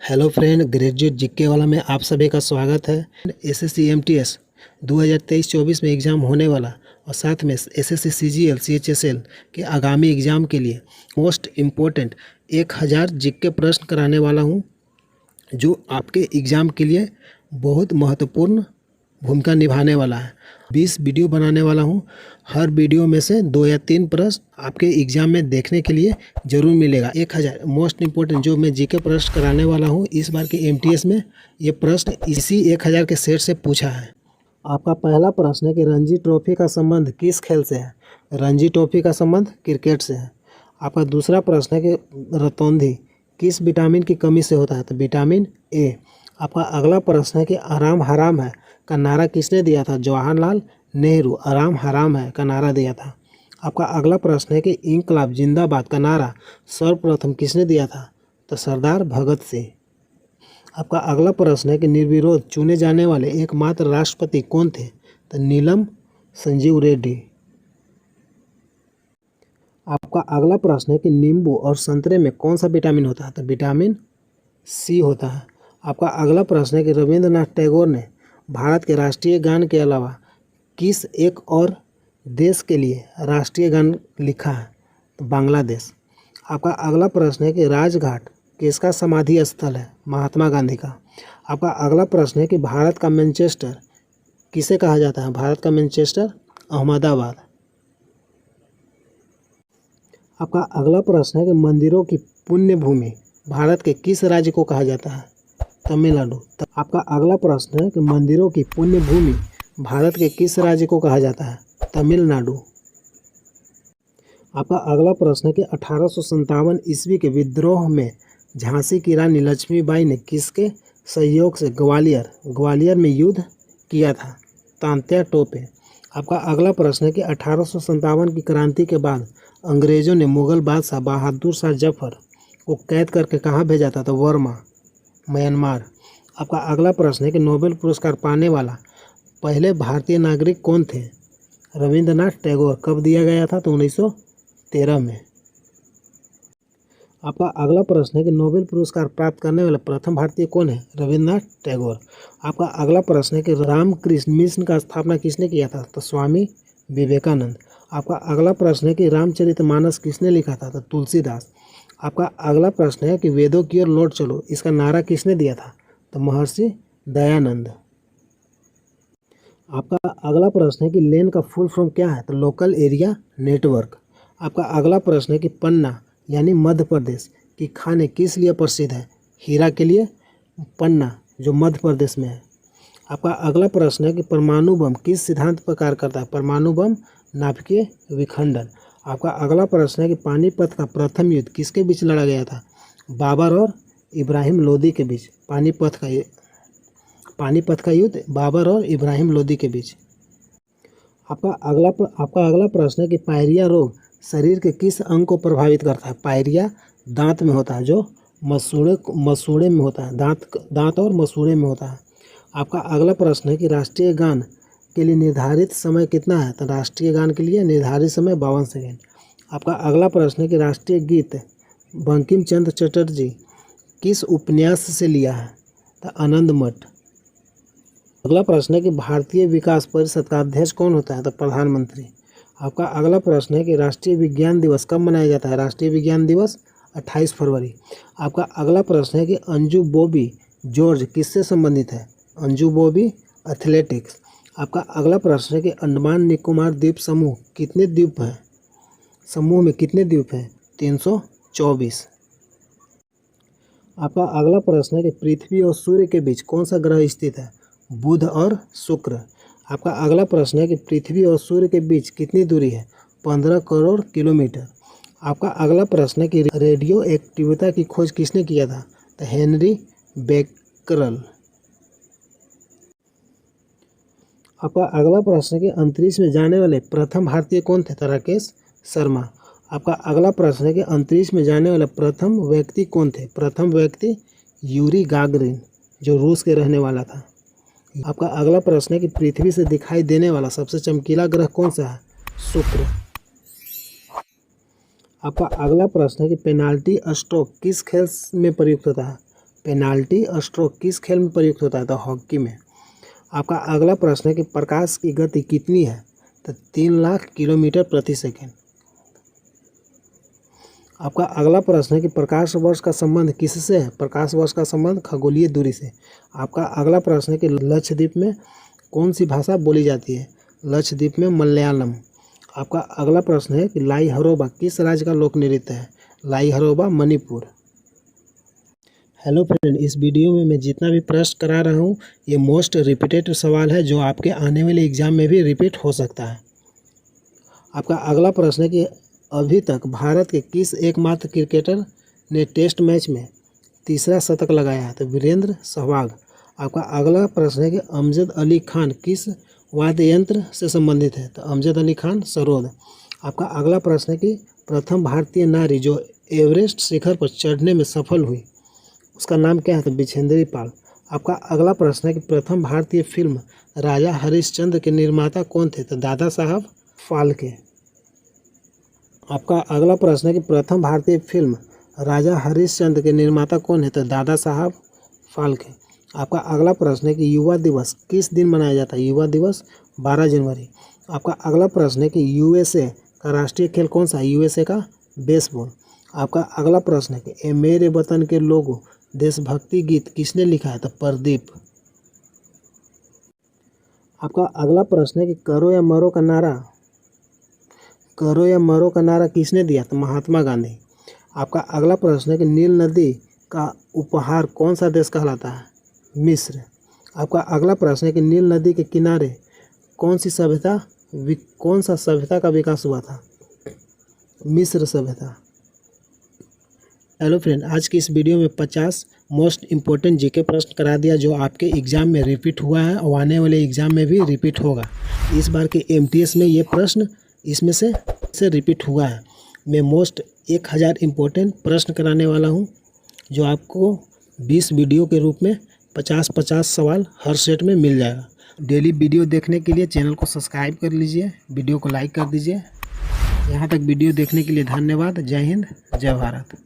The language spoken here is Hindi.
हेलो फ्रेंड, ग्रेजुएट जीके वाला में आप सभी का स्वागत है। एसएससी एमटीएस 2023-24 में एग्ज़ाम होने वाला और साथ में एसएससी सीजीएल सीएचएसएल के आगामी एग्ज़ाम के लिए मोस्ट इम्पोर्टेंट 1000 जीके प्रश्न कराने वाला हूं, जो आपके एग्ज़ाम के लिए बहुत महत्वपूर्ण भूमिका निभाने वाला है। 20 वीडियो बनाने वाला हूं। हर वीडियो में से 2 या 3 प्रश्न आपके एग्ज़ाम में देखने के लिए ज़रूर मिलेगा। 1000 मोस्ट इम्पोर्टेंट जो मैं जीके प्रश्न कराने वाला हूं इस बार के एमटीएस में, ये प्रश्न इसी 1000 के सेट से पूछा है। आपका पहला प्रश्न है कि रणजी ट्रॉफी का संबंध किस खेल से है? रणजी ट्रॉफी का संबंध क्रिकेट से है। आपका दूसरा प्रश्न है कि रतौंधी किस विटामिन की कमी से होता है? तो विटामिन ए। आपका अगला प्रश्न है कि आराम हराम है का नारा किसने दिया था? जवाहरलाल नेहरू आराम हराम है का नारा दिया था। आपका अगला प्रश्न है कि इंकलाब जिंदाबाद का नारा सर्वप्रथम किसने दिया था? तो सरदार भगत सिंह। आपका अगला प्रश्न है कि निर्विरोध चुने जाने वाले एकमात्र राष्ट्रपति कौन थे? तो नीलम संजीव रेड्डी। आपका अगला प्रश्न है कि नींबू और संतरे में कौन सा विटामिन होता है? तो विटामिन सी होता है। आपका अगला प्रश्न है कि रविंद्रनाथ टैगोर ने भारत के राष्ट्रीय गान के अलावा किस एक और देश के लिए राष्ट्रीय गान लिखा है? तो बांग्लादेश। आपका अगला प्रश्न है कि राजघाट किसका समाधि स्थल है? महात्मा गांधी का। आपका अगला प्रश्न है कि भारत का मैनचेस्टर किसे कहा जाता है? भारत का मैनचेस्टर अहमदाबाद। आपका अगला प्रश्न है कि मंदिरों की पुण्य भूमि भारत के किस राज्य को कहा जाता है? तमिलनाडु। आपका अगला प्रश्न है कि मंदिरों की पुण्य भूमि भारत के किस राज्य को कहा जाता है? तमिलनाडु। आपका अगला प्रश्न है कि 1857 ईस्वी के विद्रोह में झांसी की रानी लक्ष्मीबाई ने किसके सहयोग से ग्वालियर में युद्ध किया था? तांत्या टोपे। आपका अगला प्रश्न है कि 1857 की क्रांति के बाद अंग्रेजों ने मुगल बादशाह बहादुर शाह जफर को कैद करके कहाँ भेजा था? तो वर्मा, म्यांमार। आपका अगला प्रश्न है कि नोबेल पुरस्कार पाने वाला पहले भारतीय नागरिक कौन थे? रविंद्रनाथ टैगोर। कब दिया गया था? तो 1913 में। आपका अगला प्रश्न है कि नोबेल पुरस्कार प्राप्त करने वाला प्रथम भारतीय कौन है? रविंद्रनाथ टैगोर। आपका अगला प्रश्न है कि रामकृष्ण मिशन का स्थापना किसने किया था? तो स्वामी विवेकानंद। आपका अगला प्रश्न है कि रामचरितमानस किसने लिखा था? तो तुलसीदास। आपका अगला प्रश्न है कि वेदों की ओर लौट चलो इसका नारा किसने दिया था? तो महर्षि दयानंद। आपका अगला प्रश्न है कि लेन का फुल फॉर्म क्या है? तो लोकल एरिया नेटवर्क। आपका अगला प्रश्न है कि पन्ना यानी मध्य प्रदेश की खाने किस लिए प्रसिद्ध है? हीरा के लिए पन्ना जो मध्य प्रदेश में है। आपका अगला प्रश्न है कि परमाणु बम किस सिद्धांत पर कार्य करता है? परमाणु बम नाभिकीय विखंडन। आपका अगला प्रश्न है कि पानीपत का प्रथम युद्ध किसके बीच लड़ा गया था? बाबर और इब्राहिम लोदी के बीच। पानीपत का युद्ध बाबर और इब्राहिम लोदी के बीच। आपका अगला प्रश्न है कि पायरिया रोग शरीर के किस अंग को प्रभावित करता है? पायरिया दांत में होता है जो मसूड़े में होता है, दांत और मसूड़े में होता है। आपका अगला प्रश्न है कि राष्ट्रीय गान के लिए निर्धारित समय कितना है? तो राष्ट्रीय गान के लिए निर्धारित समय 52 सेकेंड। आपका अगला प्रश्न है कि राष्ट्रीय गीत बंकिम चंद्र चटर्जी किस उपन्यास से लिया है? तो आनंद मठ। अगला प्रश्न है कि भारतीय विकास परिषद का अध्यक्ष कौन होता है? तो प्रधानमंत्री। आपका अगला प्रश्न है कि राष्ट्रीय विज्ञान दिवस कब मनाया जाता है? राष्ट्रीय विज्ञान दिवस 28 फरवरी। आपका अगला प्रश्न है कि अंजू बॉबी जॉर्ज किससे संबंधित है? अंजू बॉबी एथलेटिक्स। आपका अगला प्रश्न है कि अंडमान निकोबार द्वीप समूह कितने द्वीप हैं? समूह में कितने द्वीप हैं? 324। आपका अगला प्रश्न है कि पृथ्वी और सूर्य के बीच कौन सा ग्रह स्थित है? बुध और शुक्र। आपका अगला प्रश्न है कि पृथ्वी और सूर्य के बीच कितनी दूरी है? 15 करोड़ किलोमीटर। आपका अगला प्रश्न है कि रेडियो एक्टिविटी की खोज किसने किया था? तो हेनरी बेकरल। आपका अगला प्रश्न है कि अंतरिक्ष में जाने वाले प्रथम भारतीय कौन थे? तो राकेश शर्मा। आपका अगला प्रश्न है कि अंतरिक्ष में जाने वाले प्रथम व्यक्ति कौन थे? प्रथम व्यक्ति यूरी गागरिन जो रूस के रहने वाला था। आपका अगला प्रश्न है कि पृथ्वी से दिखाई देने वाला सबसे चमकीला ग्रह कौन सा है? शुक्र। आपका अगला प्रश्न है कि पेनाल्टी स्ट्रोक किस खेल में प्रयुक्त होता है? पेनाल्टी स्ट्रोक किस खेल में प्रयुक्त होता है? तो हॉकी में। आपका अगला प्रश्न है कि प्रकाश की गति कितनी है? तो 3 लाख किलोमीटर प्रति सेकेंड। आपका अगला प्रश्न है कि प्रकाश वर्ष का संबंध किससे है? प्रकाश वर्ष का संबंध खगोलीय दूरी से। आपका अगला प्रश्न है कि लक्षद्वीप में कौन सी भाषा बोली जाती है? लक्षद्वीप में मलयालम। आपका अगला प्रश्न है कि लाई हरोबा किस राज्य का लोक नृत्य है? लाई हरोबा मणिपुर। हेलो फ्रेंड, इस वीडियो में मैं जितना भी प्रश्न करा रहा हूँ ये मोस्ट रिपीटेड सवाल है जो आपके आने वाले एग्जाम में भी रिपीट हो सकता है। आपका अगला प्रश्न है कि अभी तक भारत के किस एकमात्र क्रिकेटर ने टेस्ट मैच में तीसरा शतक लगाया है? तो वीरेंद्र सहवाग। आपका अगला प्रश्न है कि अमजद अली खान किस वाद्य यंत्र से संबंधित है? तो अमजद अली खान सरोद। आपका अगला प्रश्न है कि प्रथम भारतीय नारी जो एवरेस्ट शिखर पर चढ़ने में सफल हुई उसका नाम क्या है? तो बिछेंद्री पाल। आपका अगला प्रश्न है कि प्रथम भारतीय फिल्म राजा हरिश्चंद्र के निर्माता कौन थे? तो दादा साहब फाल्के। आपका अगला प्रश्न है कि प्रथम भारतीय फिल्म राजा हरिश्चंद्र के निर्माता कौन है? तो दादा साहब फाल्के। आपका अगला प्रश्न है कि युवा दिवस किस दिन मनाया जाता है? युवा दिवस 12 जनवरी। आपका अगला प्रश्न है कि यूएसए का राष्ट्रीय खेल कौन सा है? यूएसए का बेसबॉल। आपका अगला प्रश्न है कि ए मेरे वतन के लोगों देशभक्ति गीत किसने लिखा है? तो प्रदीप। आपका अगला प्रश्न है कि करो या मरो का नारा किसने दिया? तो महात्मा गांधी। आपका अगला प्रश्न है कि नील नदी का उपहार कौन सा देश कहलाता है? मिस्र। आपका अगला प्रश्न है कि नील नदी के किनारे कौन सा सभ्यता का विकास हुआ था? मिस्र सभ्यता। हेलो फ्रेंड, आज की इस वीडियो में 50 मोस्ट इम्पोर्टेंट जीके प्रश्न करा दिया जो आपके एग्ज़ाम में रिपीट हुआ है और आने वाले एग्ज़ाम में भी रिपीट होगा। इस बार के एमटीएस में ये प्रश्न इसमें से रिपीट हुआ है। मैं मोस्ट 1000 इम्पोर्टेंट प्रश्न कराने वाला हूँ जो आपको 20 वीडियो के रूप में 50-50 सवाल हर सेट में मिल जाएगा। डेली वीडियो देखने के लिए चैनल को सब्सक्राइब कर लीजिए, वीडियो को लाइक कर दीजिए। यहाँ तक वीडियो देखने के लिए धन्यवाद। जय हिंद, जय भारत।